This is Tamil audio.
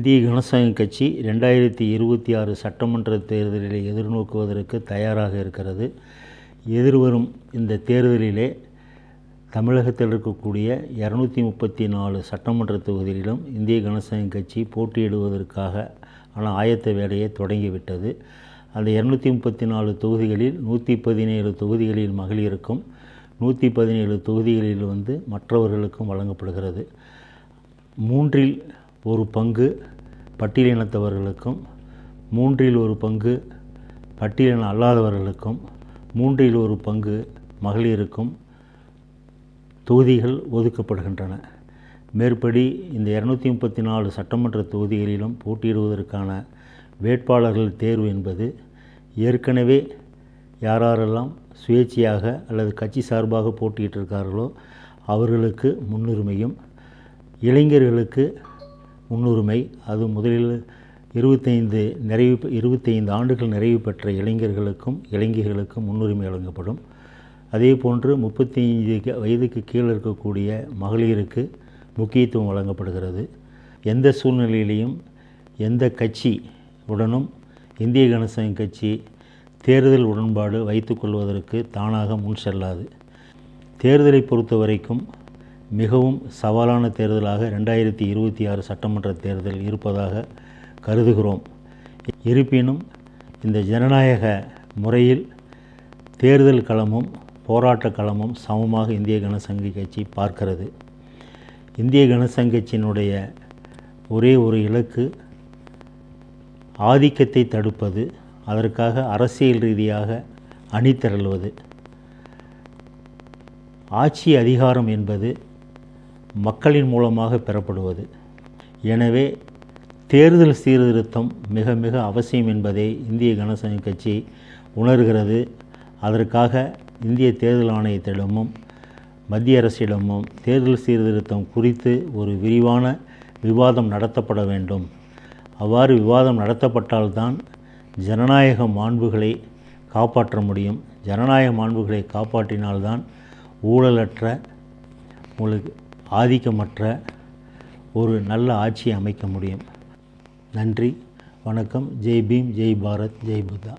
இந்திய ஜனசங்க கட்சி 2026 சட்டமன்ற தேர்தலில் எதிர்நோக்குவதற்கு தயாராக இருக்கிறது. எதிர்வரும் இந்த தேர்தலிலே தமிழகத்தில் இருக்கக்கூடிய 234 சட்டமன்ற தொகுதிகளிலும் இந்திய ஜனசங்க கட்சி போட்டியிடுவதற்காக ஆயத்த வேலையை தொடங்கிவிட்டது. அந்த 234 தொகுதிகளில் 117 தொகுதிகளில் மகளிருக்கும் 117 தொகுதிகளில் மற்றவர்களுக்கும் வழங்கப்படுகிறது. 1/3 பங்கு பட்டியலினத்தவர்களுக்கும் 1/3 பங்கு பட்டியலின அல்லாதவர்களுக்கும் 1/3 பங்கு மகளிருக்கும் தொகுதிகள் ஒதுக்கப்படுகின்றன. மேற்படி இந்த 234 சட்டமன்ற தொகுதிகளிலும் போட்டியிடுவதற்கான வேட்பாளர்கள் தேர்வு என்பது ஏற்கனவே யாரெல்லாம் சுயேட்சையாக அல்லது கட்சி சார்பாக போட்டியிட்டிருக்கார்களோ அவர்களுக்கு முன்னுரிமையும், இளைஞர்களுக்கு முன்னுரிமை, அது முதலில் 25 ஆண்டுகள் நிறைவு பெற்ற இளைஞர்களுக்கும் இளைஞர்களுக்கும் முன்னுரிமை வழங்கப்படும். அதே போன்று 35 வயதுக்கு கீழே இருக்கக்கூடிய மகளிருக்கு முக்கியத்துவம் வழங்கப்படுகிறது. எந்த சூழ்நிலையிலையும் எந்த கட்சி உடனும் இந்திய ஜனசங்க கட்சி தேர்தல் உடன்பாடு வைத்துக்கொள்வதற்கு தானாக முன் செல்லாது. தேர்தலை பொறுத்த வரைக்கும் மிகவும் சவாலான தேர்தலாக 2026 சட்டமன்ற தேர்தல் இருப்பதாக கருதுகிறோம். இருப்பினும் இந்த ஜனநாயக முறையில் தேர்தல் களமும் போராட்ட களமும் சமமாக இந்திய ஜனசங்க கட்சி பார்க்கிறது. இந்திய ஜனசங்க கட்சியினுடைய ஒரே ஒரு இலக்கு ஆதிக்கத்தை தடுப்பது, அதற்காக அரசியல் ரீதியாக அணிதிரள்வது. ஆட்சி அதிகாரம் என்பது மக்களின் மூலமாக பெறப்படுவது. எனவே தேர்தல் சீர்திருத்தம் மிக மிக அவசியம் என்பதை இந்திய ஜனசங்க கட்சி உணர்கிறது. அதற்காக இந்திய தேர்தல் ஆணையத்திடமும் மத்திய அரசிடமும் தேர்தல் சீர்திருத்தம் குறித்து ஒரு விரிவான விவாதம் நடத்தப்பட வேண்டும். அவ்வாறு விவாதம் நடத்தப்பட்டால்தான் ஜனநாயக மாண்புகளை காப்பாற்ற முடியும். ஜனநாயக மாண்புகளை காப்பாற்றினால்தான் ஊழலற்ற, உங்களுக்கு ஆதிக்கமற்ற ஒரு நல்ல ஆட்சியை அமைக்க முடியும். நன்றி, வணக்கம். ஜெய் பீம், ஜெய் பாரத், ஜெய் புத்தா.